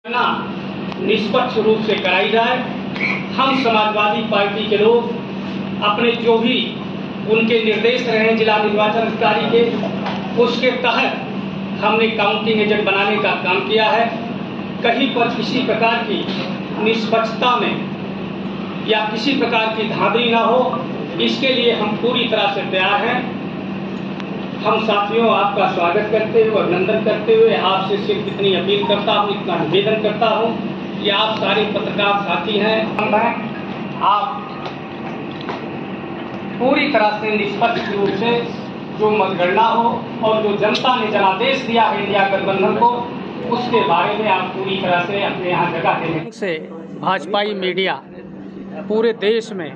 ना निष्पक्ष रूप से कराई जाए। हम समाजवादी पार्टी के लोग अपने जो भी उनके निर्देश रहे जिला निर्वाचन अधिकारी के, उसके तहत हमने काउंटिंग एजेंट बनाने का काम किया है। कहीं पर किसी प्रकार की निष्पक्षता में या किसी प्रकार की धांधली ना हो, इसके लिए हम पूरी तरह से तैयार हैं। हम साथियों आपका स्वागत करते हुए, अभिनंदन करते हुए आपसे सिर्फ इतनी अपील करता हूँ, इतना निवेदन करता हूँ कि आप सारे पत्रकार साथी हैं, आप पूरी तरह से निष्पक्ष रूप से जो मतगणना हो और जो जनता ने जनादेश दिया है इंडिया गठबंधन को, उसके बारे में आप पूरी तरह से अपने यहाँ जगह देने से भाजपाई मीडिया पूरे देश में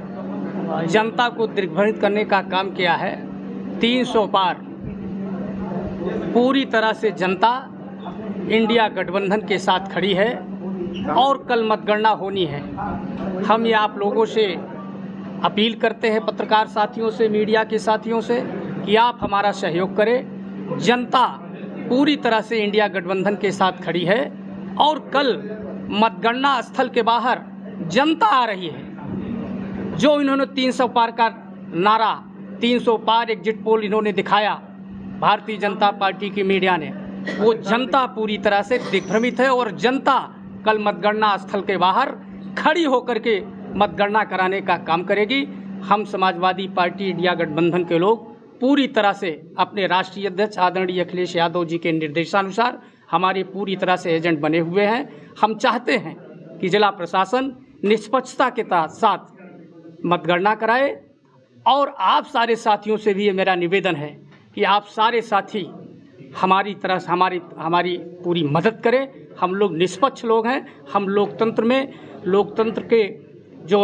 जनता को दिग्भ्रमित करने का काम किया है। 300 पार पूरी तरह से जनता इंडिया गठबंधन के साथ खड़ी है और कल मतगणना होनी है। हम ये आप लोगों से अपील करते हैं, पत्रकार साथियों से, मीडिया के साथियों से, कि आप हमारा सहयोग करें। जनता पूरी तरह से इंडिया गठबंधन के साथ खड़ी है और कल मतगणना स्थल के बाहर जनता आ रही है। जो इन्होंने 300 पार का नारा, 300 पार एग्जिट पोल इन्होंने दिखाया भारतीय जनता पार्टी की मीडिया ने, वो जनता पूरी तरह से दिग्भ्रमित है और जनता कल मतगणना स्थल के बाहर खड़ी होकर के मतगणना कराने का काम करेगी। हम समाजवादी पार्टी इंडिया गठबंधन के लोग पूरी तरह से अपने राष्ट्रीय अध्यक्ष आदरणीय अखिलेश यादव जी के निर्देशानुसार हमारे पूरी तरह से एजेंट बने हुए हैं। हम चाहते हैं कि जिला प्रशासन निष्पक्षता के साथ मतगणना कराए और आप सारे साथियों से भी ये मेरा निवेदन है कि आप सारे साथी हमारी तरह से हमारी पूरी मदद करें। हम लोग निष्पक्ष लोग हैं। हम लोकतंत्र के जो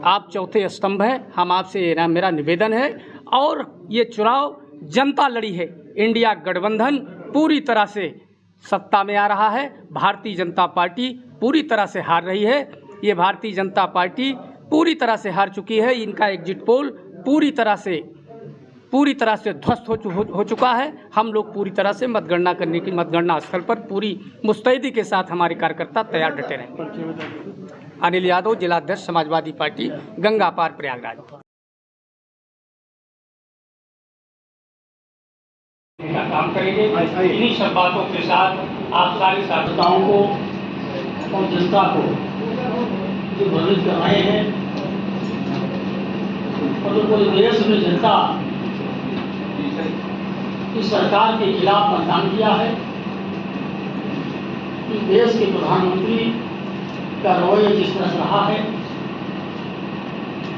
आप चौथे स्तंभ हैं, हम आपसे मेरा निवेदन है। और ये चुनाव जनता लड़ी है, इंडिया गठबंधन पूरी तरह से सत्ता में आ रहा है। भारतीय जनता पार्टी पूरी तरह से हार रही है। ये भारतीय जनता पार्टी पूरी तरह से हार चुकी है। इनका एग्जिट पोल पूरी तरह से ध्वस्त हो चुका है। हम लोग पूरी तरह से मतगणना करने की, मतगणना स्थल पर पूरी मुस्तैदी के साथ हमारे कार्यकर्ता तैयार डटे रहें। अनिल यादव, जिला अध्यक्ष समाजवादी पार्टी, गंगा पार, प्रयागराज। का काम करेंगे। इन्हीं सब बातों के साथ आप सारे साथियों को और जनता को जो भ्रमित कर रहे हैं और जो पूरे देश में जनता इस सरकार के खिलाफ मतदान किया है, इस देश के प्रधानमंत्री का रवैया जिस तरह से रहा है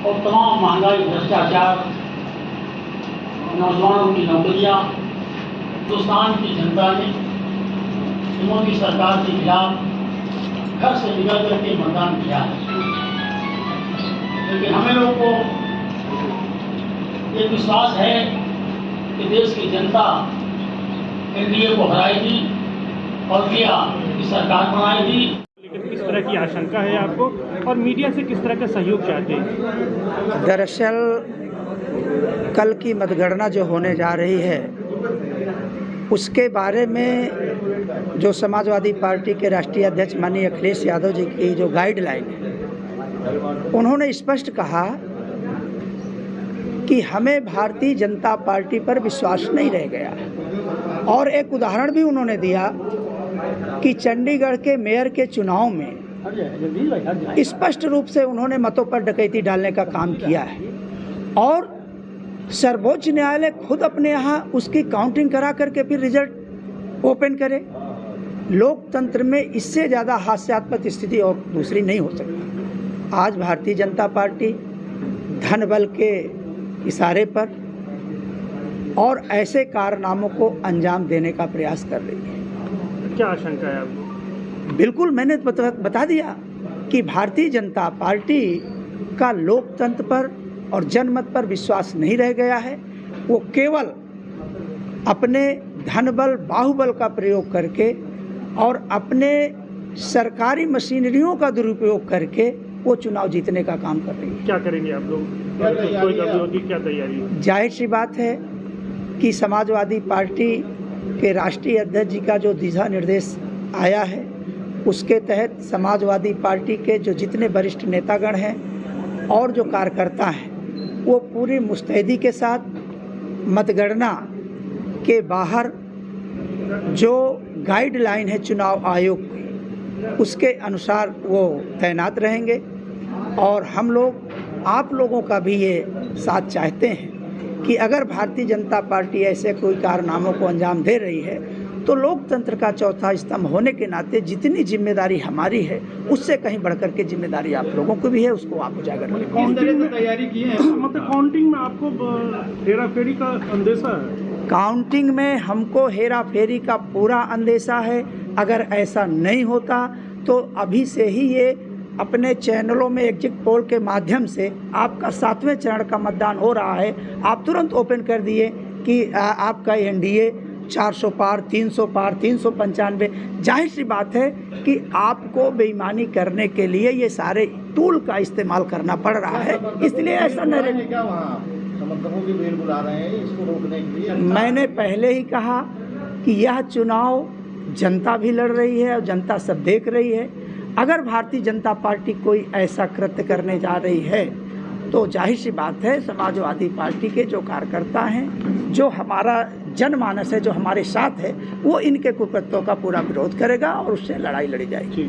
और तमाम महंगाई, भ्रष्टाचार, नौजवानों की नौकरियां, हिंदुस्तान की जनता ने मोदी सरकार के खिलाफ घर से निकल करके मतदान किया है। लेकिन हमें लोग को ये विश्वास है कि देश की जनता एनडीए को हराएगी और की सरकार बनाएगी। लेकिन किस तरह की आशंका है आपको और मीडिया से किस तरह का सहयोग चाहते हैं? दरअसल कल की मतगणना जो होने जा रही है, उसके बारे में जो समाजवादी पार्टी के राष्ट्रीय अध्यक्ष माननीय अखिलेश यादव जी की जो गाइडलाइन है, उन्होंने स्पष्ट कहा कि हमें भारतीय जनता पार्टी पर विश्वास नहीं रह गया। और एक उदाहरण भी उन्होंने दिया कि चंडीगढ़ के मेयर के चुनाव में स्पष्ट रूप से उन्होंने मतों पर डकैती डालने का काम किया है और सर्वोच्च न्यायालय खुद अपने यहाँ उसकी काउंटिंग करा करके फिर रिजल्ट ओपन करे। लोकतंत्र में इससे ज़्यादा हास्यास्पद स्थिति और दूसरी नहीं हो सकती। आज भारतीय जनता पार्टी धन बल के इशारे पर और ऐसे कारनामों को अंजाम देने का प्रयास कर रही है। क्या आशंका है आपको? बिल्कुल, मैंने बता दिया कि भारतीय जनता पार्टी का लोकतंत्र पर और जनमत पर विश्वास नहीं रह गया है। वो केवल अपने धन बल, बाहुबल का प्रयोग करके और अपने सरकारी मशीनरियों का दुरुपयोग करके वो चुनाव जीतने का काम कर रही है। क्या करेंगे आप लोग? कोई कमी होगी, क्या तैयारी है? जाहिर सी बात है कि समाजवादी पार्टी के राष्ट्रीय अध्यक्ष जी का जो दिशा निर्देश आया है, उसके तहत समाजवादी पार्टी के जो जितने वरिष्ठ नेतागण हैं और जो कार्यकर्ता हैं वो पूरी मुस्तैदी के साथ मतगणना के बाहर जो गाइडलाइन है चुनाव आयोग की उसके अनुसार वो तैनात रहेंगे। और हम लोग आप लोगों का भी ये साथ चाहते हैं कि अगर भारतीय जनता पार्टी ऐसे कोई कारनामों को अंजाम दे रही है तो लोकतंत्र का चौथा स्तंभ होने के नाते जितनी जिम्मेदारी हमारी है उससे कहीं बढ़कर के जिम्मेदारी आप लोगों को भी है, उसको आप उजागर करें। काउंटिंग में तैयारी की है, मतलब काउंटिंग में आपको हेरा फेरी का अंदेशा है? काउंटिंग में हमको हेरा फेरी का पूरा अंदेशा है। अगर ऐसा नहीं होता तो अभी से ही ये अपने चैनलों में एग्जिट पोल के माध्यम से आपका 7वें चरण का मतदान हो रहा है, आप तुरंत ओपन कर दिए कि आपका एनडीए 400 पार, 300 पार, 395। जाहिर सी बात है कि आपको बेईमानी करने के लिए ये सारे टूल का इस्तेमाल करना पड़ रहा है, इसलिए ऐसा नहीं। क्या वहाँ समर्थकों की भीड़ बुला रहे हैं इसको रोकने के लिए? मैंने पहले ही कहा कि यह चुनाव जनता भी लड़ रही है और जनता सब देख रही है। अगर भारतीय जनता पार्टी कोई ऐसा कृत्य करने जा रही है तो जाहिर सी बात है समाजवादी पार्टी के जो कार्यकर्ता हैं, जो हमारा जनमानस है, जो हमारे साथ है, वो इनके कुकृत्यों का पूरा विरोध करेगा और उससे लड़ाई लड़ी जाएगी।